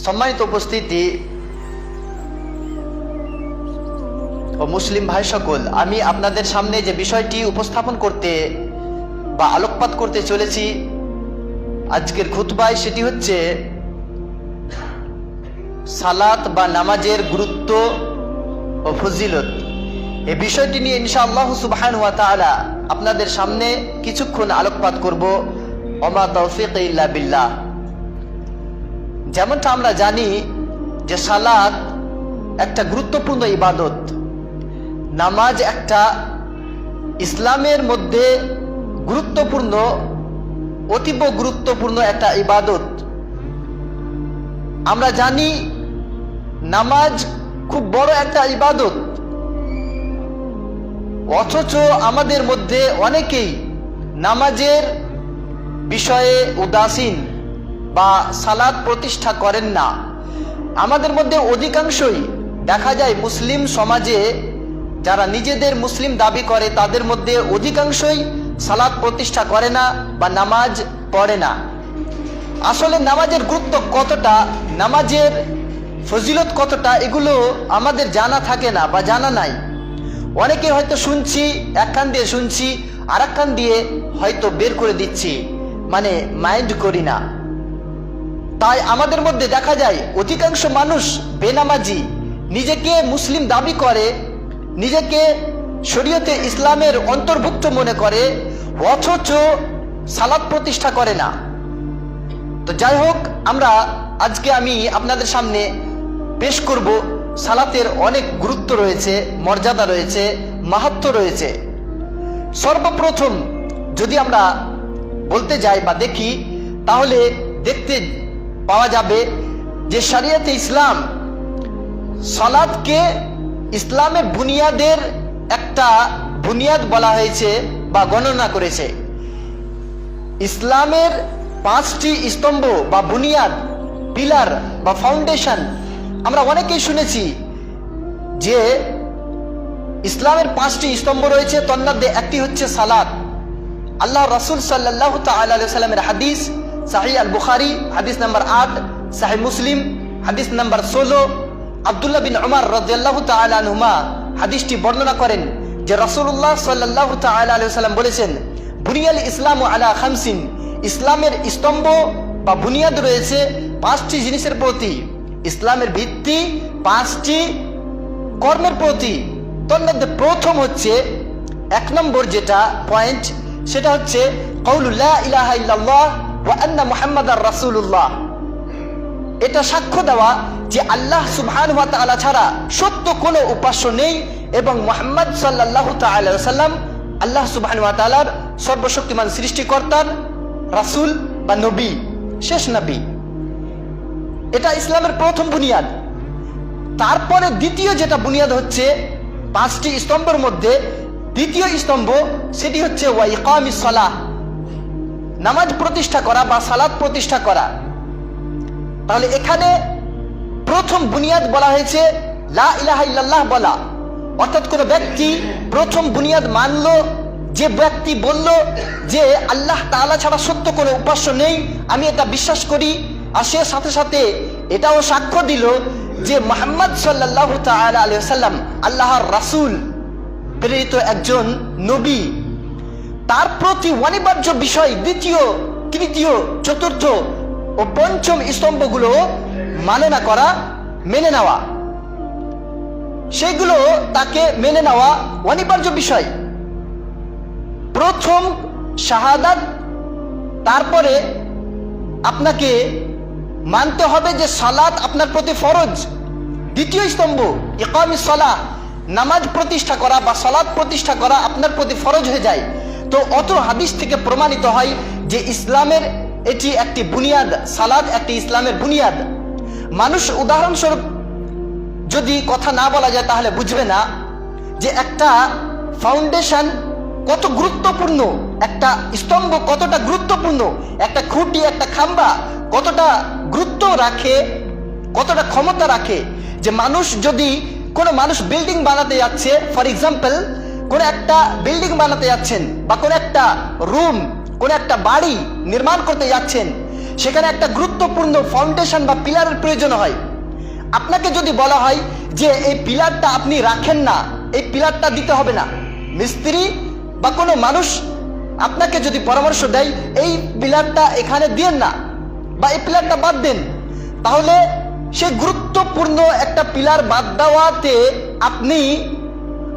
সম্মানিত উপস্থিতি ও মুসলিম ভাই সকল, আমি আপনাদের সামনে যে বিষয়টি উপস্থাপন করতে বা আলোকপাত করতে চলেছি আজকের খুতবায়, সেটি হচ্ছে সালাত বা নামাজের গুরুত্ব ও ফজিলত। এই বিষয়টি নিয়ে ইনশাআল্লাহ সুবহানাহু ওয়া তাআলা আপনাদের সামনে কিছুক্ষণ আলোকপাত করব। ওমা তৌফিক ইল্লা বিল্লাহ। যেমনটা আমরা জানি যে সালাত একটা গুরুত্বপূর্ণ ইবাদত, নামাজ একটা ইসলামের মধ্যে গুরুত্বপূর্ণ, অতীব গুরুত্বপূর্ণ একটা ইবাদত। আমরা জানি নামাজ খুব বড় একটা ইবাদত, অথচ আমাদের মধ্যে অনেকেই নামাজের বিষয়ে উদাসীন বা সালাত প্রতিষ্ঠা করেন না। আমাদের মধ্যে অধিকাংশই দেখা যায় মুসলিম সমাজে যারা নিজেদের মুসলিম দাবি করে তাদের মধ্যে অধিকাংশই সালাত প্রতিষ্ঠা করে না বা নামাজ পড়ে না। আসলে নামাজের গুরুত্ব কতটা, নামাজের ফজিলত কতটা, এগুলো আমাদের জানা থাকে না বা জানা নাই। অনেকে হয়তো শুনছি, এক কান দিয়ে শুনছি, আর এক কান দিয়ে হয়তো বের করে দিচ্ছি, মানে মাইন্ড করি না। তাই আমাদের মধ্যে দেখা যায় অধিকাংশ মানুষ বেনামাজি, নিজেকে মুসলিম দাবি করে, নিজেকে শরীয়তে ইসলামের অন্তর্ভুক্ত মনে করে, অথচ সালাত প্রতিষ্ঠা করে না। তো যাই হোক, আজকে আমি আপনাদের সামনে পেশ করব সালাতের অনেক গুরুত্ব রয়েছে, মর্যাদা রয়েছে, মাহাত্ম্য রয়েছে। সর্বপ্রথম যদি আমরা বলতে যাই বা দেখি, তাহলে দেখতে পাওয়া যাবে যে শরিয়তে ইসলাম সালাতকে ইসলামের বুনিয়াদের একটা বুনিয়াদ বলা হয়েছে বা গণনা করেছে। ইসলামের 5টি স্তম্ভ বা বুনিয়াদ, পিলার বা ফাউন্ডেশন, আমরা অনেকেই শুনেছি যে ইসলামের 5টি স্তম্ভ রয়েছে, তার মধ্যে একটি হচ্ছে সালাত। আল্লাহ রাসূল সাল্লাল্লাহু তাআলা আলাইহি সাল্লামের হাদিস, সহিহ আল বুখারী হাদিস নাম্বার 8, সহিহ মুসলিম হাদিস নাম্বার 16, আব্দুল্লাহ বিন উমর রাদিয়াল্লাহু তাআলা আনহুমা হাদিসটি বর্ণনা করেন যে রাসূলুল্লাহ সাল্লাল্লাহু তাআলা আলাইহি সাল্লাম বলেছেন, বুনিয়াল ইসলামু আলা খামসিন, ইসলামের স্তম্ভ বা বুনিয়াদ রয়েছে 5টি জিনিসের প্রতি। ইসলামের ভিত্তি 5টি কর্মের প্রতি। তার মধ্যে প্রথম হচ্ছে, 1 নম্বর যেটা পয়েন্ট, সেটা হচ্ছে কাউলু লা ইলাহা ইল্লাল্লাহ ওয়া আন্না মুহাম্মাদার রাসূলুল্লাহ। এটা সাক্ষ্য দেওয়া যে আল্লাহ সুবহানাহু ওয়া তাআলা ছাড়া সত্য কোনো উপাস্য নেই এবং মুহাম্মদ সাল্লাল্লাহু তাআলা আলাইহি ওয়াসাল্লাম আল্লাহ সুবহানাহু ওয়া তাআলার সর্বশক্তিমান সৃষ্টিকর্তার রাসূল বা নবী, শেষ নবী। এটা ইসলামের প্রথম বুনিয়াদ। তারপরে দ্বিতীয় যেটা বুনিয়াদ হচ্ছে 5টি স্তম্ভের মধ্যে দ্বিতীয় স্তম্ভ, সেটি হচ্ছে ওয়া ইকামিস সালাহ, নামাজ প্রতিষ্ঠা করা বা সালাত প্রতিষ্ঠা করা। তাহলে এখানে প্রথম বুনিয়াদ বলা হয়েছে লা ইলাহা ইল্লাল্লাহ বলা, অর্থাৎ কোনো ব্যক্তি প্রথম বুনিয়াদ মানলো, যে ব্যক্তি বলল যে আল্লাহ তাআলা ছাড়া সত্য কোনো উপাস্য নেই, আমি এটা বিশ্বাস করি, আর সে সাথে সাথে এটাও সাক্ষ্য দিল যে মুহাম্মদ সাল্লাল্লাহু তাআলা আলাইহি ওয়াসাল্লাম আল্লাহর রাসূল, প্রেরিত একজন নবী। তার প্রতি অনিবার্য বিষয় দ্বিতীয়, তৃতীয়, চতুর্থ ও পঞ্চম স্তম্ভগুলো মাননা করা, মেনে নেওয়া, সেগুলো তাকে মেনে নেওয়া অনিবার্য বিষয়। প্রথম শাহাদাত, তারপরে আপনাকে মানতে হবে যে সালাত আপনার প্রতি ফরজ। দ্বিতীয় স্তম্ভ ইকামিস সালাহ, নামাজ প্রতিষ্ঠা করা বা সালাত প্রতিষ্ঠা করা আপনার প্রতি ফরজ হয়ে যায়। তো অত হাদিস থেকে প্রমাণিত হয় যে ইসলামের এটি একটি বুনিয়াদ, সালাত একটি ইসলামের বুনিয়াদ। মানুষ উদাহরণস্বরূপ যদি কথা না বলা যায় তাহলে বুঝবে না যে একটা ফাউন্ডেশন কত গুরুত্বপূর্ণ, একটা স্তম্ভ কতটা গুরুত্বপূর্ণ, একটা খুঁটি, একটা খাম্বা কতটা গুরুত্ব রাখে, কতটা ক্ষমতা রাখে। যে কোনো মানুষ বিল্ডিং বানাতে যাচ্ছে, ফর এক্সাম্পল কোনো একটা বিল্ডিং বানাতে যাচ্ছেন বা কোনো একটা রুম, কোনো একটা বাড়ি নির্মাণ করতে যাচ্ছেন, সেখানে একটা গুরুত্বপূর্ণ ফাউন্ডেশন বা পিলারের প্রয়োজন হয়। আপনাকে যদি বলা হয় যে এই পিলারটা আপনি রাখেন না, এই পিলারটা দিতে হবে না, মিস্ত্রি বা কোনো মানুষ আপনাকে যদি পরামর্শ দেয় এই পিলারটা এখানে দিয়েন না বা এই পিলারটা বাদ দেন, তাহলে সে গুরুত্বপূর্ণ একটা পিলার বাদ দেওয়াতে আপনি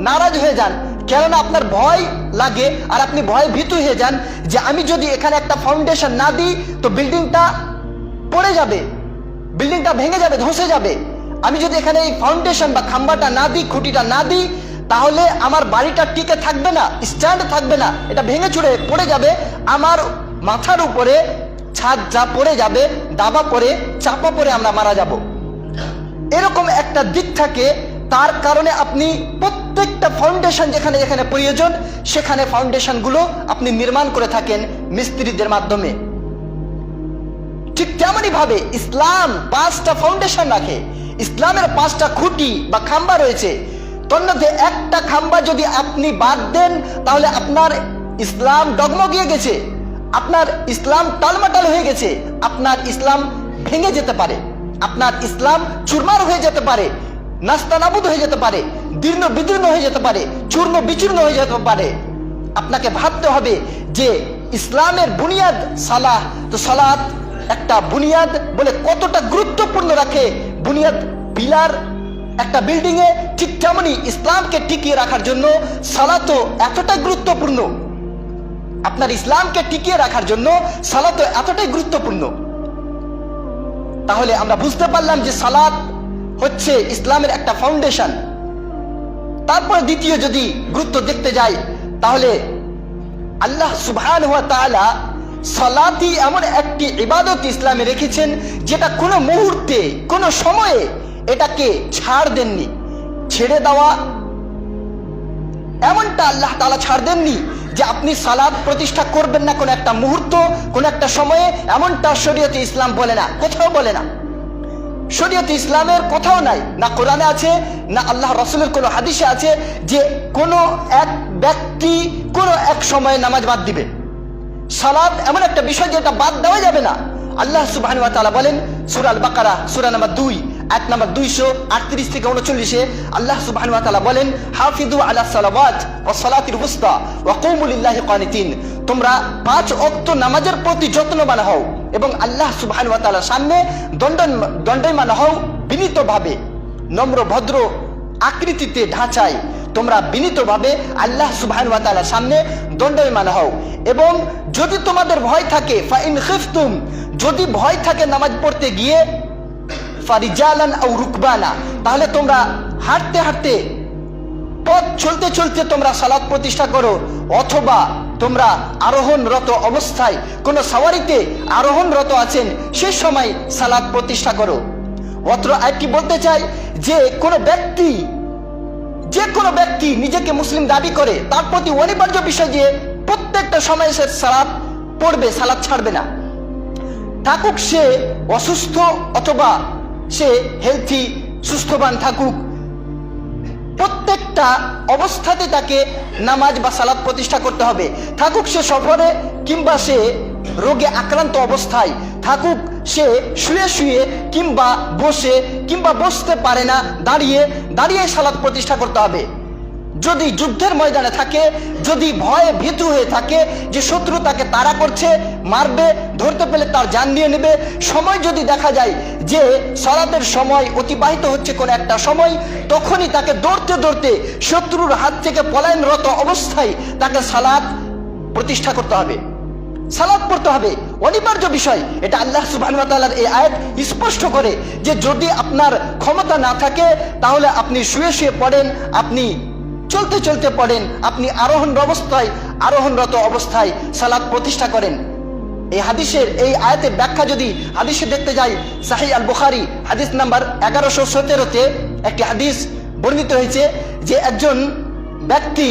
নারাজ হয়ে যান, কেননা আপনার ভয় লাগে আর আপনি ভয় ভীতু হয়ে যান যে আমি যদি এখানে একটা ফাউন্ডেশন না দিই তো বিল্ডিংটা পড়ে যাবে, বিল্ডিংটা ভেঙে যাবে, ধসে যাবে। আমি যদি এখানে এই ফাউন্ডেশন বা খাম্বাটা না দিই, খুঁটিটা না দিই, তাহলে আমার বাড়িটা টিকে থাকবে না, স্ট্যান্ড থাকবে না, এটা ভেঙে চুরে পড়ে যাবে, আমার মাথার উপরে ছাদ যা পড়ে যাবে, দাবা পড়ে চাপা পড়ে আমরা মারা যাব। এরকম একটা দিক থাকে, তার কারণে আপনি প্রত্যেকটা ফাউন্ডেশন যেখানে যেখানে প্রয়োজন সেখানে ফাউন্ডেশনগুলো আপনি নির্মাণ করে থাকেন মিস্ত্রিদের মাধ্যমে। ঠিক তেমনই ভাবে ইসলাম 5টা ফাউন্ডেশন রাখে, ইসলামের 5টা খুঁটি বা খাম্বা রয়েছে। তোর মধ্যে একটা খাম্বা যদি আপনি বাদ দেন তাহলে আপনার ইসলাম ডগমগিয়ে গেছে, আপনার ইসলাম টালমাটাল হয়ে গেছে, আপনার ইসলাম ভেঙে যেতে পারে, আপনার ইসলাম চুরমার হয়ে যেতে পারে, নাস্তানাবুদ হয়ে যেতে পারে, দীর্ণ বিদীর্ণ হয়ে যেতে পারে, চূর্ণ বিচূর্ণ হয়ে যেতে পারে। আপনাকে ভাবতে হবে যে ইসলামের বুনিয়াদ সালাহ, তো সালাত একটা বুনিয়াদ বলে কতটা গুরুত্বপূর্ণ রাখে বুনিয়াদ পিলার একটা বিল্ডিং এ, ঠিক তেমনি ইসলামকে টিকিয়ে রাখার জন্য সালাতও এতটাই গুরুত্বপূর্ণ। আপনার ইসলামকে টিকিয়ে রাখার জন্য সালাতও এতটাই গুরুত্বপূর্ণ। তাহলে আমরা বুঝতে পারলাম যে সালাত হচ্ছে ইসলামের একটা ফাউন্ডেশন। তারপরে দ্বিতীয় যদি গুরুত্ব দেখতে যাই তাহলে আল্লাহ সুবহানাহু ওয়া তাআলা সালাতই এমন একটি ইবাদত ইসলামে রেখেছেন যেটা কোনো মুহূর্তে কোনো সময়ে এটাকে ছাড় দেননি। ছেড়ে দেওয়া এমনটা আল্লাহ তাআলা ছাড় দেননি যে আপনি সালাত প্রতিষ্ঠা করবেন না কোনো একটা মুহূর্ত, কোনো একটা সময়ে, এমনটা শরীয়তে ইসলাম বলে না, কোথাও বলে না। শরীয়তে ইসলামের কোথাও নাই, না কোরআনে আছে না আল্লাহ রাসূলের কোনো হাদিসে আছে যে কোনো এক ব্যক্তি কোনো এক সময়ে নামাজ বাদ দিবে। সালাত এমন একটা বিষয় যেটা বাদ দেওয়া যাবে না। আল্লাহ সুবহানাহু ওয়া তাআলা বলেন সূরা আল বাকারা সূরা নাম্বার 2 আয়াত নাম্বার 238 থেকে 39 আল্লাহ সুবহানাহু ওয়া তাআলা বলেন হাফিজু আলা সালাওয়াত ওয়াস সালাতিল উসতা ওয়া কুমু লিল্লাহি কানিতিন, তোমরা 5 ওয়াক্ত নামাজের প্রতি যত্নবান হও এবং আল্লাহ সুবহানাহু ওয়া তাআলার সামনে দণ্ডায়মান হও বিনীতভাবে, নম্র ভদ্র আকৃতিতে ঢাঁচায় তোমরা বিনীতভাবে আল্লাহ সুবহানাহু ওয়া তাআলার সামনে দণ্ডায়মান হও। এবং যদি তোমাদের ভয় থাকে ফাইন খিফতুম, যদি ভয় থাকে নামাজ পড়তে গিয়ে ফারিজালান আও রুকবানা, তাহলে তোমরা হাঁটতে হাঁটতে পথ চলতে চলতে তোমরা সালাত প্রতিষ্ঠা করো, অথবা তোমরা আরোহণরত অবস্থায় কোনো সাওয়ারিতে আরোহণরত আছেন সে সময় সালাত প্রতিষ্ঠা করো। অত্র আয়াতটি বলতে চাই যে কোনো ব্যক্তি, যে কোনো ব্যক্তি নিজেকে মুসলিম দাবি করে তার প্রতি অনিবার্য বিষয় যে প্রত্যেকটা সময় সে সালাত পড়বে, সালাত ছাড়বে না। থাকুক সে অসুস্থ অথবা সে হেলথি, সুস্থবান থাকুক, প্রত্যেকটা অবস্থাতে তাকে নামাজ বা সালাত প্রতিষ্ঠা করতে হবে। থাকুক সে সফরে কিংবা সে রোগে আক্রান্ত অবস্থায় থাকুক, সে শুয়ে শুয়ে কিংবা বসে কিংবা বসতে পারে না, দাঁড়িয়ে দাঁড়িয়ে সালাত প্রতিষ্ঠা করতে হবে। যদি যুদ্ধের ময়দানে থাকে, যদি ভয়ে ভীতু হয়ে থাকে যে শত্রু তাকে তাড়া করছে, মারবে, ধরতে পেলে তার জান নিয়ে নেবে, সময় যদি দেখা যায় যে সালাতের সময় অতিবাহিত হচ্ছে কোনো একটা সময়, তখনই তাকে দৌড়তে দৌড়তে শত্রুর হাত থেকে পলায়নরত অবস্থায় তাকে সালাত প্রতিষ্ঠা করতে হবে, সালাত পড়তে হবে, অনিবার্য বিষয়। এটা আল্লাহ সুবহানাহু ওয়া তাআলার এই আয়াত স্পষ্ট করে যে যদি আপনার ক্ষমতা না থাকে তাহলে আপনি শুয়ে শুয়ে পড়েন, আপনি চলতে চলতে পড়েন, আপনি আরোহণরত অবস্থায় সালাত প্রতিষ্ঠা করেন। এই হাদিসের এই আয়াতের ব্যাখ্যা যদি হাদিসে দেখতে যাই, সাহিহ আল বুখারী হাদিস নাম্বার 1117-তে একটি হাদিস বর্ণিত হয়েছে যে একজন ব্যক্তি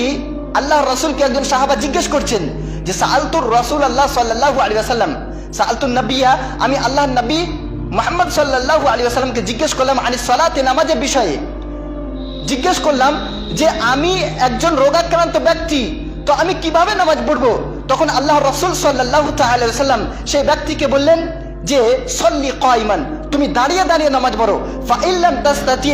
আল্লাহর রাসূলকে, একজন সাহাবা জিজ্ঞেস করছেন যে সাআলতুর রাসূলুল্লাহ সাল্লাল্লাহু আলাইহি ওয়াসাল্লাম, সাআলতুন নবিয়্যা, আমি আল্লাহর নবী মুহাম্মদ সাল্লাল্লাহু আলাইহি ওয়াসাল্লামকে জিজ্ঞেস করলাম আনিস সালাতে, নামাজের বিষয়ে জিজ্ঞেস করলাম যে আমি একজন রোগাক্রান্ত ব্যক্তি, তো আমি কিভাবে নামাজ পড়বো? তখন আল্লাহ রাসূল সাল্লাল্লাহু তাআলা আলাইহি ওয়াসাল্লাম সেই ব্যক্তিকে বললেন যে সল্লি কাইমান, তুমি দাঁড়িয়ে দাঁড়িয়ে নামাজ পড়ো। ফাইল্লাম তাস্তাতি,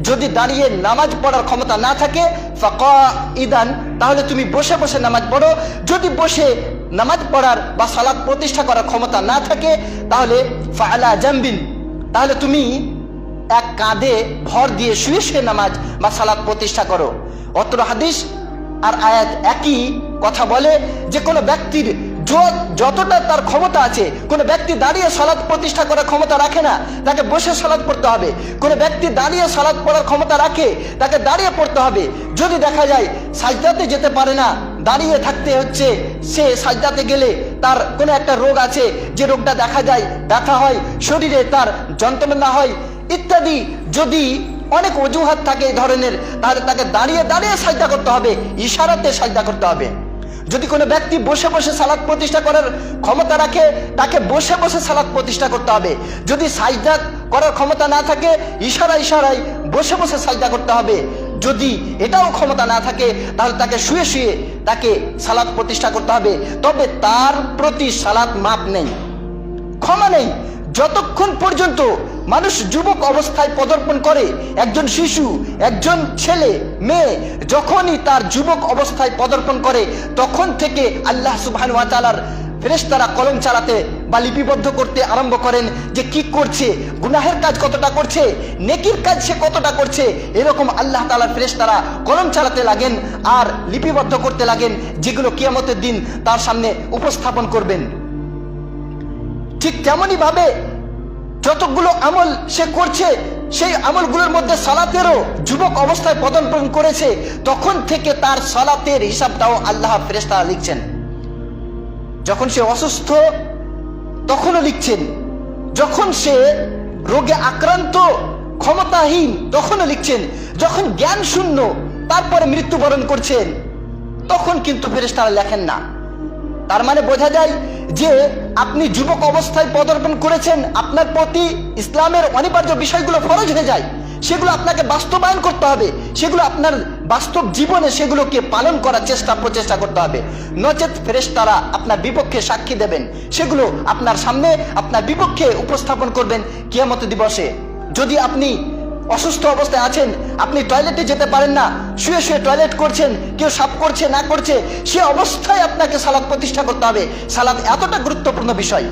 যদি দাঁড়িয়ে নামাজ পড়ার ক্ষমতা না থাকে, ফাকাইদান, তাহলে তুমি বসে বসে নামাজ পড়ো। যদি বসে নামাজ পড়ার বা সালাত প্রতিষ্ঠা করার ক্ষমতা না থাকে, তাহলে ফাআলা জামবিন, তাহলে তুমি এক কাঁধে ভর দিয়ে শুয়ে শুয়ে নামাজ বা সালাত প্রতিষ্ঠা করো। অত্র হাদিস আর আয়াত একই কথা বলে যে কোনো ব্যক্তির যতটা তার ক্ষমতা আছে, কোনো ব্যক্তি দাঁড়িয়ে সালাত প্রতিষ্ঠা করার ক্ষমতা রাখে না, তাকে বসে সালাত পড়তে হবে। কোনো ব্যক্তি দাঁড়িয়ে সালাত পড়ার ক্ষমতা রাখে, তাকে দাঁড়িয়ে পড়তে হবে। যদি দেখা যায় সাজদাতে যেতে পারে না, দাঁড়িয়ে থাকতে হচ্ছে, সে সাজদাতে গেলে তার কোনো একটা রোগ আছে, যে রোগটা দেখা যায় ব্যথা হয়, শরীরে তার যন্ত্রণা হয় ইত্যাদি, যদি অনেক অজুহাত থাকে এই ধরনের, তাহলে তাকে দাঁড়িয়ে দাঁড়িয়ে সাজদা করতে হবে, ইশারাতে সাজদা করতে হবে। যদি কোনো ব্যক্তি বসে বসে সালাত প্রতিষ্ঠা করার ক্ষমতা রাখে, তাকে বসে বসে সালাত প্রতিষ্ঠা করতে হবে। যদি সাজদা করার ক্ষমতা না থাকে, ইশারায় বসে বসে সাজদা করতে হবে। যদি এটাও ক্ষমতা না থাকে, তাহলে তাকে শুয়ে শুয়ে তাকে সালাত প্রতিষ্ঠা করতে হবে। তবে তার প্রতি সালাত মাপ নেই, ক্ষমা নেই, যতক্ষণ পর্যন্ত মানুষ যুবক অবস্থায় পদার্পণ করে। একজন শিশু, একজন ছেলে মেয়ে যখনই তার যুবক অবস্থায় পদার্পণ করে, তখন থেকে আল্লাহ সুবহানাহু ওয়া তাআলার ফেরেশতারা কলম চালাতে বা লিপিবদ্ধ করতে আরম্ভ করেন যে কি করছে, গুনাহের কাজ কতটা করছে, নেকির কাজ সে কতটা করছে। এরকম আল্লাহ তাআলার ফেরেশতারা কলম চালাতে লাগেন আর লিপিবদ্ধ করতে লাগেন, যেগুলো কিয়ামতের দিন তার সামনে উপস্থাপন করবেন। ঠিক তেমনই ভাবে যতগুলো আমল সে করছে, সেই আমলগুলোর মধ্যে সালাতেরও যুবক অবস্থায় পদার্পণ করেছে, তখন থেকে তার সালাতের হিসাবটাও আল্লাহ ফেরেশতারা লিখছেন। যখন সে অসুস্থ তখনও লিখছেন, যখন সে রোগে আক্রান্ত ক্ষমতাহীন তখনও লিখছেন, যখন জ্ঞান শূন্য তারপরে মৃত্যুবরণ করছেন তখন কিন্তু ফেরেশতারা লেখেন না। তার মানে বোঝা যায় যে আপনি যুবক অবস্থায় পদার্পণ করেছেন, আপনার প্রতি ইসলামের অনিবার্য বিষয়গুলো ফরজ হয়ে যায়, সেগুলো আপনাকে বাস্তবায়ন করতে হবে, সেগুলো আপনার বাস্তব জীবনে সেগুলোকে পালন করার প্রচেষ্টা করতে হবে। নচেত ফেরেশতারা আপনার বিপক্ষে সাক্ষী দেবেন, সেগুলো আপনার সামনে আপনার বিপক্ষে উপস্থাপন করবেন কিয়ামত দিবসে। যদি আপনি অসুস্থ অবস্থায় আছেন, আপনি টয়লেটে যেতে পারেন না, শুয়ে শুয়ে টয়লেট করছেন, কেউ সাফ করছে না করছে, সে অবস্থায় আপনাকে সালাত প্রতিষ্ঠা করতে হবে। সালাত এতটা গুরুত্বপূর্ণ বিষয়।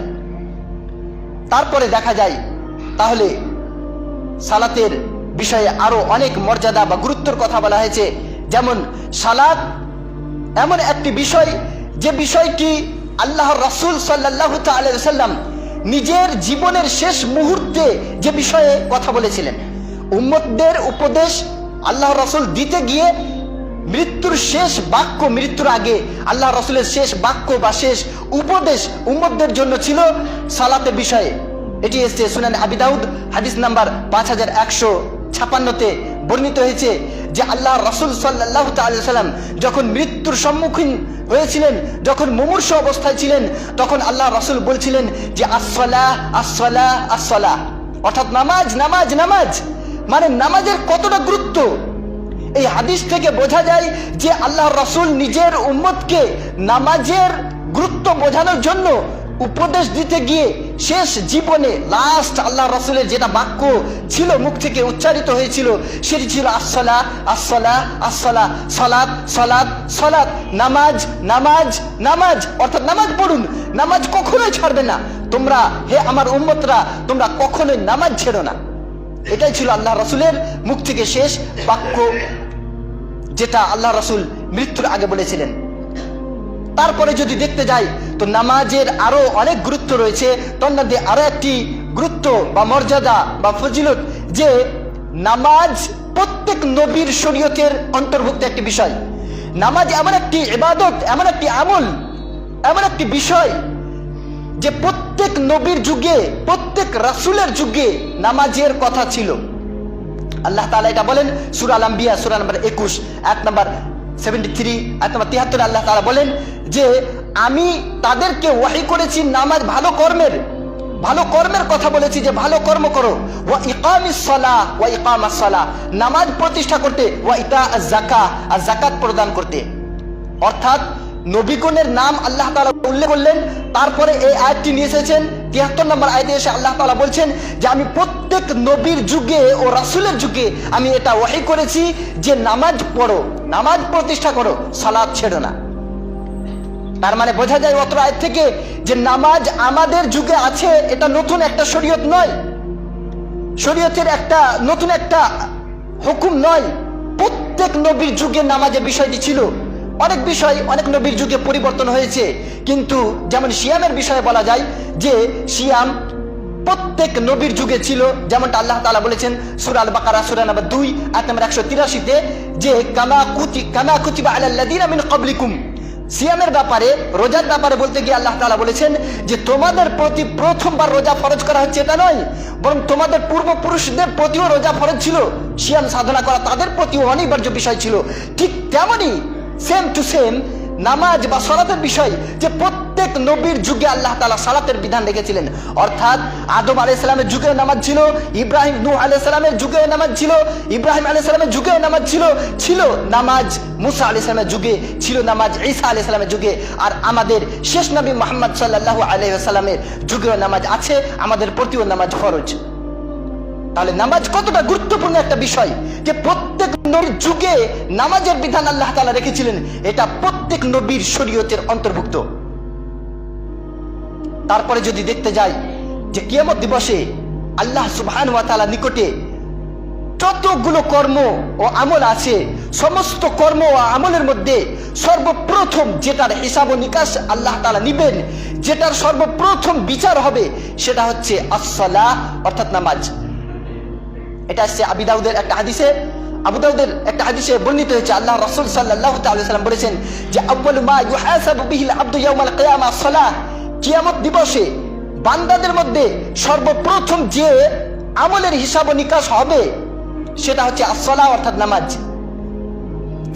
তারপরে দেখা যায় তাহলে সালাতের বিষয়ে আরো অনেক মর্যাদা বা গুরুত্বের কথা বলা হয়েছে। যেমন সালাত এমন একটি বিষয়, যে বিষয়টি আল্লাহর রাসূল সাল্লাল্লাহু তাআলা আলাইহি ওয়াসাল্লাম নিজের জীবনের শেষ মুহূর্তে যে বিষয়ে কথা বলেছিলেন। উম্মতদের উপদেশ আল্লাহর রাসূল দিতে গিয়ে মৃত্যুর শেষ বাক্য, মৃত্যুর আগে আল্লাহ রাসূলের শেষ বাক্য বা শেষ উপদেশ উম্মতদের জন্য ছিল সালাতের বিষয়ে। এটি এসেছে সুনান আবি দাউদ হাদিস নাম্বার 5156-তে বর্ণিত হয়েছে যে আল্লাহ রাসূল সাল্লাল্লাহু তাআলা আলাইহি ওয়াসাল্লাম যখন মৃত্যুর সম্মুখীন হয়েছিলেন, যখন মুমূর্ষু অবস্থায় ছিলেন, তখন আল্লাহ রাসূল বলছিলেন যে আসসালাহ আসসালাহ আসসালাহ, অর্থাৎ নামাজ নামাজ নামাজ, মানে নামাজের কতটা গুরুত্ব। এই হাদিস থেকে বোঝা যায় যে আল্লাহ রাসূল নিজের উম্মতকে নামাজের গুরুত্ব বোঝানোর জন্য উপদেশ দিতে গিয়ে শেষ জীবনে লাস্ট আল্লাহ রাসূলের যেটা বাক্য ছিল, মুখ থেকে উচ্চারিত হয়েছিল, সেটি ছিল আসসালাহ আসসালাহ আসসালাহ, সালাত সালাত সালাত, নামাজ নামাজ নামাজ, অর্থাৎ নামাজ পড়ুন, নামাজ কখনোই ছাড়বে না তোমরা, হে আমার উম্মতরা তোমরা কখনোই নামাজ ছেড়ো না। এটাই ছিল আল্লাহ রাসূলের মুখ থেকে শেষ বাক্য, যেটা আল্লাহ রাসূল মৃত্যুর আগে বলেছিলেন। তারপরে যদি দেখতে যাই তো নামাজের আরো অনেক গুরুত্ব রয়েছে। তার মধ্যে আরো একটি গুরুত্ব বা মর্যাদা বা ফজিলত, যে নামাজ প্রত্যেক নবীর শরীয়তের অন্তর্ভুক্ত একটি বিষয়। নামাজ এমন একটি ইবাদত, এমন একটি আমল, এমন একটি বিষয় যে প্রত্যেক নবীর যুগে, প্রত্যেক রাসূলের যুগে নামাজের কথা ছিল। আল্লাহ তাআলা এটা বলেন সূরা আল আম্বিয়া সূরা নম্বর 21 আয়াত নম্বর 73, আয়াত নম্বর 73 আল্লাহ তাআলা বলেন যে আমি তাদেরকে ওয়াহি করেছি নামাজ, ভালো কর্মের কথা বলেছি, যে ভালো কর্ম করো, ওয়া ইকামিস সালাহ ওয়া ইকামাস সালাহ, নামাজ প্রতিষ্ঠা করতে, ওয়া ইতাআজ যাকাত, আর যাকাত প্রদান করতে। অর্থাৎ নবীগণের নাম আল্লাহ তাআলা উল্লেখ করলেন, তারপরে এই আয়াতটি নিয়ে এসেছেন 73 নম্বর আয়াতে এসে আল্লাহ তাআলা বলছেন যে আমি প্রত্যেক নবীর যুগে ও রাসূলের যুগে আমি এটা ওহী করেছি যে নামাজ পড়ো, নামাজ প্রতিষ্ঠা করো, সালাত ছেড়ো না। তার মানে বোঝা যায় অত্র আয়াত থেকে যে নামাজ আমাদের যুগে আছে, এটা নতুন একটা শরীয়ত নয়, শরীয়তের একটা নতুন একটা হুকুম নয়। প্রত্যেক নবীর যুগে নামাজের বিষয়টি ছিল। অনেক বিষয় অনেক নবীর যুগে পরিবর্তন হয়েছে, কিন্তু যেমন সিয়ামের বিষয়ে বলা যায় যে সিয়াম প্রত্যেক নবীর যুগে ছিল। যেমনটা আল্লাহ তাআলা বলেছেন সূরা আল বাকারা সূরা নম্বর 2 আয়াত নম্বর 183-তে যে কামা কুতিবা আলাল্লাযিনা মিন ক্বাবলিকুম। সিয়ামের ব্যাপারে, রোজার ব্যাপারে বলতে গিয়ে আল্লাহ তাআলা বলেছেন যে তোমাদের প্রতি প্রথমবার রোজা ফরজ করা হচ্ছে এটা নয়, বরং তোমাদের পূর্বপুরুষদের প্রতিও রোজা ফরজ ছিল, সিয়াম সাধনা করা তাদের প্রতিও অনিবার্য বিষয় ছিল। ঠিক তেমনি সেম টু সেম নামাজ বা সালাতের বিষয়, যে প্রত্যেক নবীর যুগে আল্লাহ তাআলা সালাতের বিধান রেখেছিলেন। অর্থাৎ আদম আলাইহিস সালামের যুগে নামাজ ছিল, ইব্রাহিম নূহ আলাইহিস সালামের যুগে নামাজ ছিল, ইব্রাহিম আলাইহিস সালামের যুগে নামাজ ছিল নামাজ মুসা আলাইহিস সালামের যুগে, ছিল নামাজ ঈসা আলাইহিস সালামের যুগে, আর আমাদের শেষ নবী মুহাম্মদ সাল্লাল্লাহু আলাইহি ওয়াসাল্লামের যুগেও নামাজ আছে, আমাদের প্রতিও নামাজ ফরজ। তাহলে নামাজ কতটা গুরুত্বপূর্ণ একটা বিষয়, যে প্রত্যেক নবীর যুগে নামাজের বিধান আল্লাহ তাআলা রেখেছিলেন, এটা প্রত্যেক নবীর শরীয়তের অন্তর্ভুক্ত। তারপরে যদি দেখতে যাই যে কিয়ামত দিবসে আল্লাহ সুবহানাহু ওয়া তাআলা নিকটে যতগুলো কর্ম ও আমল আছে, সমস্ত কর্ম ও আমলের মধ্যে সর্বপ্রথম যেটার হিসাব ও নিকাশ আল্লাহ তাআলা নিবেন, যেটার সর্বপ্রথম বিচার হবে, সেটা হচ্ছে as-সালাহ, অর্থাৎ নামাজ। এটা আসছে আবু দাউদের একটা হাদিসে বর্ণিত হয়েছে, আল্লাহ রাসূল সাল্লাল্লাহু তাআলা সাল্লাম বলেছেন যে আউয়ালু মা ইউহাসাবু বিহিল আবদু ইয়াউমাল কিয়ামাহ আস-সালাহ। কিয়ামত দিবসে বান্দাদের মধ্যে সর্বপ্রথম যে আমলের হিসাব ও নিকাশ হবে সেটা হচ্ছে as-সালাহ, অর্থাৎ নামাজ।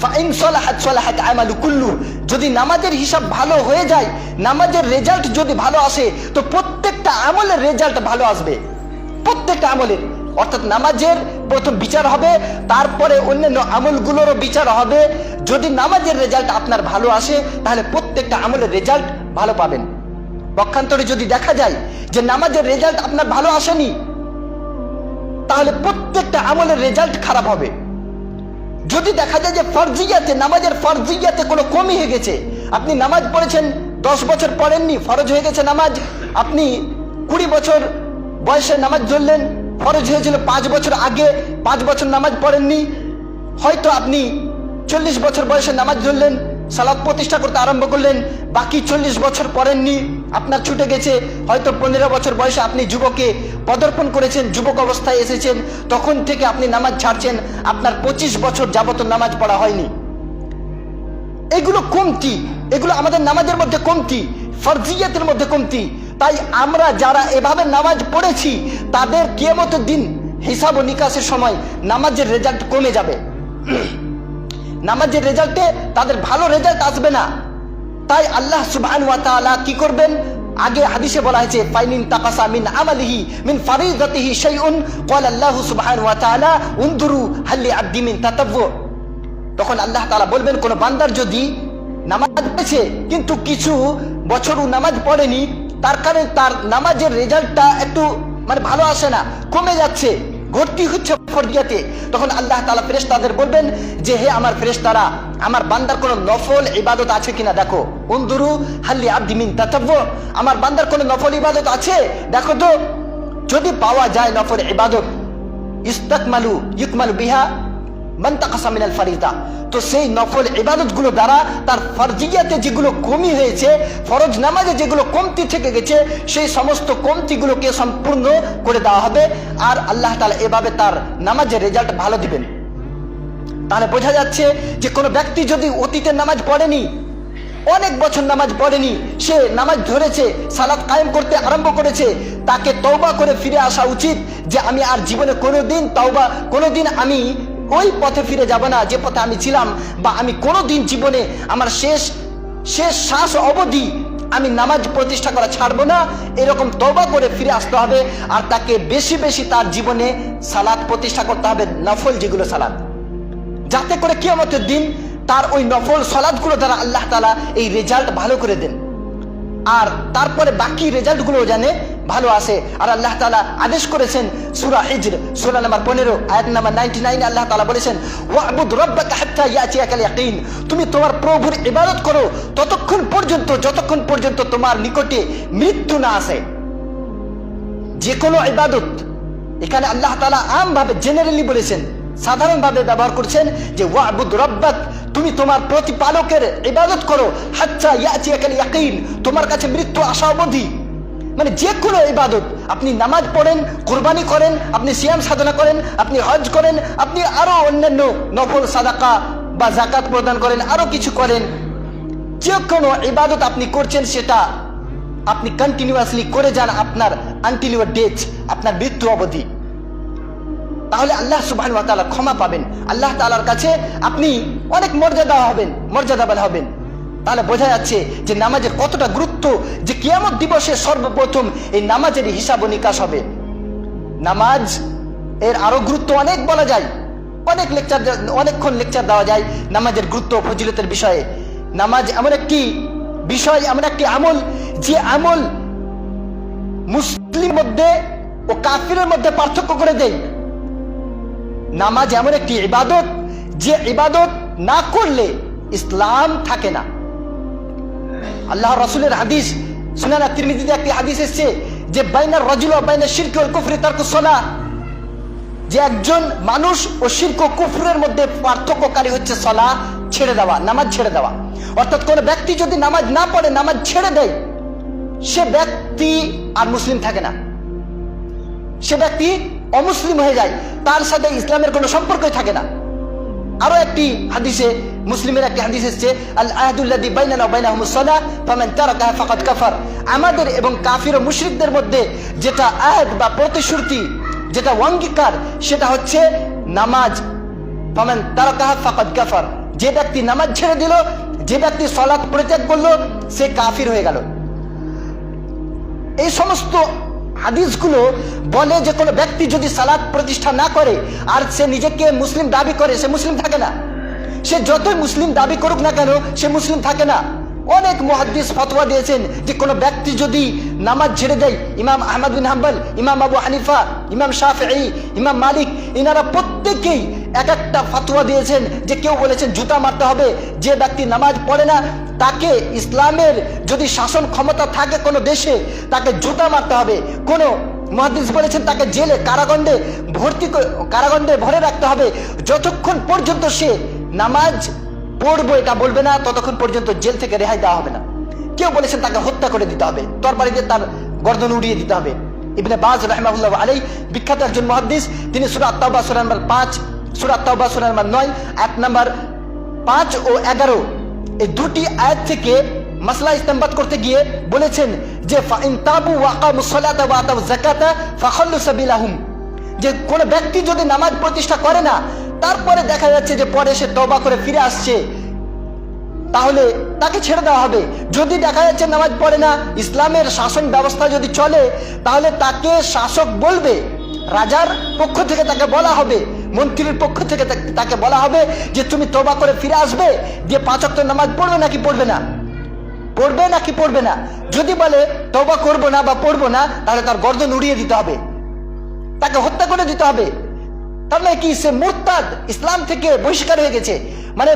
ফাইন সালাহাত সালাহাত আমালু কুল্লু। যদি নামাজের হিসাব ভালো হয়ে যায়, নামাজের রেজাল্ট যদি ভালো আসে, তো প্রত্যেকটা আমলের রেজাল্ট ভালো আসবে, প্রত্যেকটা আমলের। অর্থাৎ নামাজের প্রথম বিচার হবে, তারপরে অন্যান্য আমলগুলোরও বিচার হবে। যদি নামাজের রেজাল্ট আপনার ভালো আসে, তাহলে প্রত্যেকটা আমলের রেজাল্ট ভালো পাবেন। পক্ষান্তরে যদি দেখা যায় যে নামাজের রেজাল্ট আপনার ভালো আসেনি, তাহলে প্রত্যেকটা আমলের রেজাল্ট খারাপ হবে। যদি দেখা যায় যে ফরজিয়াতে, নামাজের ফরজিয়াতে কোনো কমই হয়ে গেছে, আপনি নামাজ পড়েছেন 10 বছর পড়েননি, ফরজ হয়ে গেছে নামাজ। আপনি 20 বছর বয়সে নামাজ ধরলেন, ফরজ হয়েছিল 5 বছর আগে, 5 বছর নামাজ পড়েননি। হয়তো আপনি 40 বছর বয়সে নামাজ ধরলেন, সালাত প্রতিষ্ঠা করতে আরম্ভ করলেন, বাকি 40 বছর পড়েননি, আপনার ছুটে গেছে। হয়তো 15 বছর বয়সে আপনি যুবকে পদার্পণ করেছেন, যুবক অবস্থায় এসেছেন, তখন থেকে আপনি নামাজ ছাড়ছেন, আপনার 25 বছর যাবত নামাজ পড়া হয়নি। এগুলো কমতি, এগুলো আমাদের নামাজের মধ্যে কমতি, ফরজিয়াতের মধ্যে কমতি। তাই আমরা যারা এভাবে নামাজ পড়েছি, তাদের কিয়ামতের দিন হিসাব ও নিকাশের সময় নামাজের রেজাল্ট কমে যাবে, নামাজের রেজাল্টে তাদের ভালো রেজাল্ট আসবে না। তাই আল্লাহ সুবহানাহু ওয়া তাআলা কি করবেন, আগে হাদিসে বলা হয়েছে ফাইনিন তাকাসা মিন আমালিহি মিন ফারিদাতিহি শাইউন ক্বালা আল্লাহু সুবহানাহু ওয়া তাআলা উনদুরু হাল লিআবদি মিন তাতাব্বু। তখন আল্লাহ তাআলা বলবেন, কোন বান্দার যদি নামাজ পড়েছে কিন্তু কিছু বছরও নামাজ পড়েনি, তার কারণে তার নামাজের রেজাল্টটা একটু ভালো আসে না, কমে যাচ্ছে, ঘটতি হচ্ছে ফরজিয়াতে, তখন আল্লাহ তাআলা ফেরেশতাদের বলবেন যে হে আমার ফেরেশতারা, আমার বান্দার কোনো নফল ইবাদত আছে কিনা দেখো। উনদুরু হাল লিআবদি মিন তাতাব্বু, আমার বান্দার কোনো নফল ইবাদত আছে দেখো তো। যদি পাওয়া যায় নফল ইবাদত, ইস্তাকমালু ইকমালু বিহা মান তাকাসা মিনাল ফারিদা, তো সেই নফল ইবাদতগুলো দ্বারা তার ফরজিয়াতে যেগুলো কমি হয়েছে, ফরজ নামাজে যেগুলো কমতি থেকে গেছে, সেই সমস্ত কমতিগুলোকে সম্পূর্ণ করে দেওয়া হবে, আর আল্লাহ তাআলা এভাবে তার নামাজের রেজাল্ট ভালো দিবেন। তাহলে বোঝা যাচ্ছে যে কোনো ব্যক্তি যদি অতীতের নামাজ পড়েনি, অনেক বছর নামাজ পড়েনি, সে নামাজ ধরেছে, সালাত কায়েম করতে আরম্ভ করেছে, তাকে তওবা করে ফিরে আসা উচিত যে আমি আর জীবনে কোনোদিন আমি ওই পথে ফিরে যাব না যে পথে আমি ছিলাম, বা আমি কোনোদিন জীবনে আমার শেষ শ্বাস অবধি আমি নামাজ প্রতিষ্ঠা করা ছাড়বো না, এরকম তওবা করে ফিরে আসতে হবে। আর তাকে বেশি বেশি তার জীবনে সালাত প্রতিষ্ঠা করতে হবে, নফল যেগুলো সালাত, যাতে করে কিয়ামতের দিন তার ওই নফল সালাতগুলো দ্বারা আল্লাহ তাআলা এই রেজাল্ট ভালো করে দেন, আর তারপরে বাকি রেজাল্টগুলো জানে ভালো আছে। আর আল্লাহ তাআলা আদেশ করেছেন সূরা হিজর সূরা নাম্বার 15 আয়াত নাম্বার 99 আল্লাহ তাআলা বলেছেন ওয়া'বুদ রাব্বাকা হাত্তা ইয়াতিয়াকাল ইয়াকিন, তুমি তোমার প্রভুর ইবাদত করো ততক্ষণ পর্যন্ত যতক্ষণ পর্যন্ত তোমার নিকটে মৃত্যু না আসে। যে কোনো ইবাদত এখানে আল্লাহ তাআলা আমভাবে জেনারেলি বলেছেন, সাধারণভাবে ব্যবহার করছেন যে ওয়া'বুদ রাব্বাক, তুমি তোমার প্রতিপালকের ইবাদত করো হাত্তা ইয়াতিয়াকাল ইয়াকিন, তোমার কাছে মৃত্যু আসা অবধি। মানে যে কোনো ইবাদত, আপনি নামাজ পড়েন, কুরবানি করেন, আপনি সিয়াম সাধনা করেন, আপনি হজ করেন, আপনি আরো অন্যান্য নফল সাদাকা বা যাকাত প্রদান করেন, আরো কিছু করেন, যে কোনো ইবাদত আপনি করছেন সেটা আপনি কন্টিনিউয়াসলি করে যান আপনার আনটিল ইউর ডেথ, আপনার মৃত্যু অবধি। তাহলে আল্লাহ সুবহানাহু ওয়া তাআলা ক্ষমা পাবেন, আল্লাহ তাআলার কাছে আপনি অনেক মর্যাদাবান হবেন। তাহলে বোঝা যাচ্ছে যে নামাজের কতটা গুরুত্ব, যে কিয়ামত দিবসে সর্বপ্রথম এই নামাজের হিসাব ও নিকাশ হবে। নামাজ এর আরো গুরুত্ব অনেক বলা যায়, অনেকক্ষণ লেকচার দেওয়া যায় নামাজের গুরুত্ব ফজিলতের বিষয়ে। নামাজ এমন একটি বিষয়, এমন একটি আমল, যে আমল মুসলিম মধ্যে ও কাফিরের মধ্যে পার্থক্য করে দেয়। নামাজ এমন একটি ইবাদত, যে ইবাদত না করলে ইসলাম থাকে না। আল্লাহ রাসূলের হাদিস, সুনান তিরমিজিতে একটি হাদিস এসেছে যে বাইনার রাজুল ওয়া বাইনাশ শিরকি ওয়াল কুফরি তারকুস সালাহ, যে একজন মানুষ ও শিরক ও কুফরের মধ্যে পার্থক্যকারী হচ্ছে সালাহ ছেড়ে দেওয়া, নামাজ ছেড়ে দেওয়া। অর্থাৎ কোন ব্যক্তি যদি নামাজ না পড়ে, নামাজ ছেড়ে দেয়, সে ব্যক্তি আর মুসলিম থাকে না, সে ব্যক্তি অমুসলিম হয়ে যায়, তার সাথে ইসলামের কোনো সম্পর্কই থাকে না। আরো একটি হাদিসে, মুসলিমের একটি হাদিস এসেছে আল আহদুল্লাযী বাইনানা ওয়া বাইনাহুমুস সালাহ ফামান তারাকাহা ফাকাদ কাফার, আমাদের এবং কাফির ও মুশরিকদের মধ্যে যেটা আহদ বা প্রতিশ্রুতি, যেটা অঙ্গীকার, সেটা হচ্ছে নামাজ। ফামান তারাকাহা ফাকাদ কাফার, যে ব্যক্তি নামাজ ছেড়ে দিল, যে ব্যক্তি সালাত পরিত্যাগ করলো, সে কাফির হয়ে গেল। এই সমস্ত হাদিসগুলো বলে যে কোনো ব্যক্তি যদি সালাত প্রতিষ্ঠা না করে আর সে নিজেকে মুসলিম দাবি করে, সে মুসলিম থাকে না। সে যতই মুসলিম দাবি করুক না কেন, সে মুসলিম থাকে না। অনেক মুহাদ্দিস ফতোয়া দিয়েছেন যে কোনো ব্যক্তি যদি নামাজ ছেড়ে দেয়, ইমাম আহমদ বিন হাম্বল, ইমাম আবু হানিফা, ইমাম শাফিঈ, ইমাম মালিক, ইনারা প্রত্যেকেই এক একটা ফতোয়া দিয়েছেন। যে কেউ বলেছেন জুতা মারতে হবে, যে ব্যক্তি নামাজ পড়ে না তাকে, ইসলামের যদি শাসন ক্ষমতা থাকে কোনো দেশে, তাকে জুতা মারতে হবে। কোন মুহাদ্দিস বলেছেন তাকে জেলে, কারাগারে ভরে রাখতে হবে যতক্ষণ পর্যন্ত সে নামাজ পড়বো এটা বলবে না, ততক্ষণ পর্যন্ত জেল থেকে রেহাই দেওয়া হবে না। কেউ বলেছেন তাকে হত্যা করে দিতে হবে, তরবারি দিয়ে তার গর্দন উড়িয়ে দিতে হবে। ইবনে বাজ রাহিমাহুল্লাহ আলাইহি বিখ্যাত একজন মুহাদ্দিস, তিনি সূরা আত-তাওবা সূরা নাম্বার 5, সূরা আত-তাওবা সূরা নাম্বার 9 আয়াত নাম্বার 5 ও 11 এই দুটি আয়াত থেকে মাসলা ইস্তেমবাত করতে গিয়ে বলেছেন যে ফাইন তাবু ওয়া আকামুস সালাতা ওয়া আতাউজ যাকাতা ফাখাল্লু সাবিলাহুম, যে কোন ব্যক্তি যদি নামাজ প্রতিষ্ঠা করে না, তারপরে দেখা যাচ্ছে যে পরে সে তওবা করে ফিরে আসছে, তাহলে তাকে ছেড়ে দেওয়া হবে। যদি দেখা যাচ্ছে নামাজ পড়ে না, ইসলামের শাসন ব্যবস্থা যদি চলে, তাহলে তাকে শাসক বলবে, রাজার পক্ষ থেকে তাকে বলা হবে, মন্ত্রীর পক্ষ থেকে তাকে বলা হবে যে তুমি তওবা করে ফিরে আসবে, দিয়ে 5 ওয়াক্ত নামাজ পড়বে নাকি পড়বে না, পড়বে নাকি পড়বে না। যদি বলে তওবা করবো না বা পড়বো না, তাহলে তার গর্দন উড়িয়ে দিতে হবে, তাকে হত্যা করে দিতে হবে। তার মানে কি, সে মুরতাদ, ইসলাম থেকে বহিষ্কার হয়ে গেছে। মানে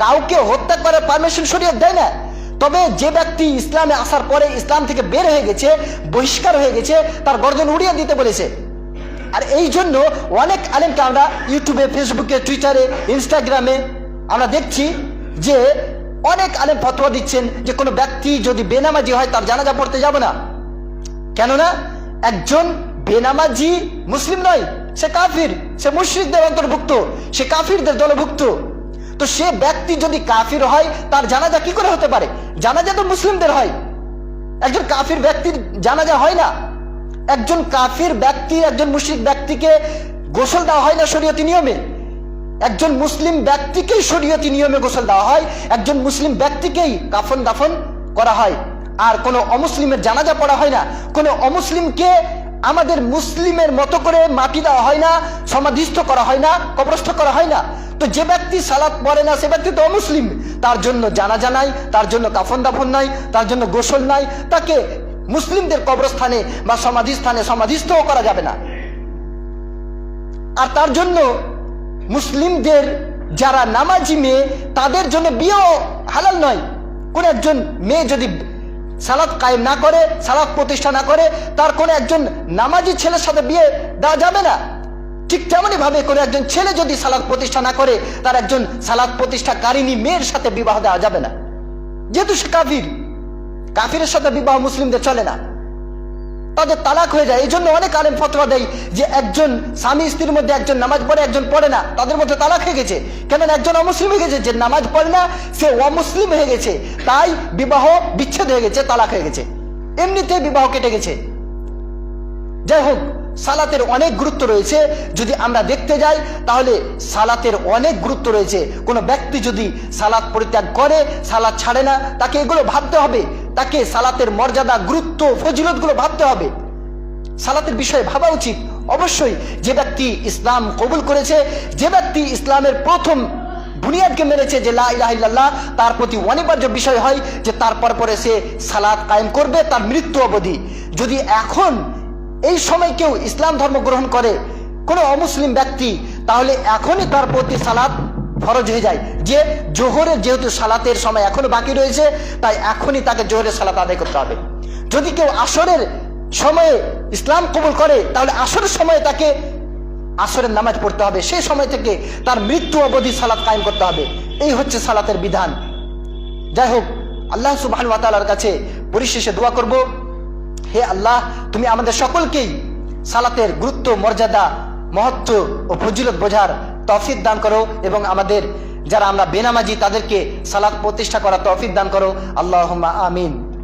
কাউকে হত্যা করার পারমিশন শরীয়ত দেয় না, তবে যে ব্যক্তি ইসলামে আসার পরে ইসলাম থেকে বের হয়ে গেছে, বহিষ্কার হয়ে গেছে, তার গর্দন উড়িয়ে দিতে বলেছে। আর এই জন্য অনেক আলেমকে আমরা ইউটিউবে, ফেসবুকে, টুইটারে, ইনস্টাগ্রামে আমরা দেখছি যে অনেক আলেম ফতোয়া দিচ্ছেন যে কোনো ব্যক্তি যদি বেনামাজি হয় তার জানাজা পড়তে যাব না। কেননা একজন বেনামাজি মুসলিম নয়, সে কাফির, সে মুশরিকদের অন্তর্ভুক্ত, সে কাফিরদের দলভুক্ত। তো সে ব্যক্তি যদি কাফির হয়, তার জানাজা কি করে হতে পারে? জানাজা তো মুসলিমদের হয়, একজন কাফির ব্যক্তির জানাজা হয় না। একজন কাফির ব্যক্তি, একজন মুশরিক ব্যক্তিকে গোসল দেওয়া হয় না শরীয়তি নিয়মে, একজন মুসলিম ব্যক্তিকেই শরীয়তি নিয়মে গোসল দেওয়া হয়, একজন মুসলিম ব্যক্তিকেই কাফন দাফন করা হয়। আর কোনো অমুসলিমের জানাজা পড়া হয় না, কোনো অমুসলিমকে আমাদের মুসলিমের মতো করে মাটি দেওয়া হয় না, সমাধিস্থ করা হয় না, কবরস্থ করা হয় না। তো যে ব্যক্তি সালাত পড়ে না, সে ব্যক্তি তো অমুসলিম, তার জন্য জানাজা নাই, তার জন্য কাফন দাফন নাই, তার জন্য গোসল নাই, তাকে মুসলিমদের কবরস্থানে বা সমাধিস্থানে সমাধিস্থ করা যাবে না। আর তার জন্য মুসলিমদের যারা নামাজি মেয়ে তাদের জন্য বিয়েও হালাল নয়। কোন একজন মেয়ে যদি সালাত কায়েম না করে, সালাত প্রতিষ্ঠা না করে, তার কোন একজন নামাজি ছেলের সাথে বিয়ে দেওয়া যাবে না। ঠিক তেমনি ভাবে কোন একজন ছেলে যদি সালাত প্রতিষ্ঠা না করে, তার একজন সালাত প্রতিষ্ঠাকারিনী মেয়ের সাথে বিবাহ দেওয়া যাবে না, যেহেতু সে কাফির। কাফিরের সাথে বিবাহ মুসলিমদের চলে না, তাদের তালাক হয়ে যায়। এই জন্য অনেক আলেম ফতোয়া দেয় যে একজন স্বামী স্ত্রীর মধ্যে একজন নামাজ পড়ে একজন পড়ে না, তাদের মধ্যে তালাক হয়ে গেছে। কেননা একজন অমুসলিম হয়ে গেছে, যে নামাজ পড়ে না সে অমুসলিম হয়ে গেছে, তাই বিবাহ বিচ্ছেদ হয়ে গেছে, তালাক হয়ে গেছে, এমনিতে বিবাহ কেটে গেছে। যাই হোক, সালাতের অনেক গুরুত্ব রয়েছে। যদি আমরা দেখতে যাই তাহলে সালাতের অনেক গুরুত্ব রয়েছে। কোনো ব্যক্তি যদি সালাত পরিত্যাগ করে, সালাত ছাড়ে না, তাকে এগুলো ভাবতে হবে। তাকে সালাতের মর্যাদা, গুরুত্ব, ফজিলতগুলো ভাবতে হবে। সালাতের বিষয়ে ভাবা উচিত। অবশ্যই যে ব্যক্তি ইসলাম কবুল করেছে, যে ব্যক্তি ইসলামের প্রথম বুনিয়াদকে মেনেছে যে লা ইলাহা ইল্লাল্লাহ, তার প্রতি অনিবার্য বিষয় হয় যে তারপর পরে সে সালাত কায়েম করবে তার মৃত্যু অবধি। যদি এখন এই সময় কেউ ইসলাম ধর্ম গ্রহণ করে কোনো অমুসলিম ব্যক্তি, তাহলে এখনই তার প্রতি সালাত ফরজ হয়ে যায়। যে জোহরের যেহেতু সালাতের সময় এখনো বাকি রয়েছে, তাই এখনই তাকে জোহরের সালাত আদায় করতে হবে। যদি কেউ আসরের সময়ে ইসলাম কবুল করে, তাহলে আসরের সময়ে তাকে আসরের নামাজ পড়তে হবে। সেই সময় থেকে তার মৃত্যু অবধি সালাত কায়েম করতে হবে। এই হচ্ছে সালাতের বিধান। যাই হোক, আল্লাহ সুবহানাহু ওয়া তাআলার কাছে পরিশেষে দোয়া করব, হে আল্লাহ, তুমি আমাদের সকলকেই সালাতের গুরুত্ব, মর্যাদা, মহত্ব ও ফজিলত বোঝার তৌফিক দান করো, এবং আমাদের যারা আমরা বেনামাজি তাদেরকে সালাত প্রতিষ্ঠা করার তৌফিক দান করো। আল্লাহুম্মা আমিন।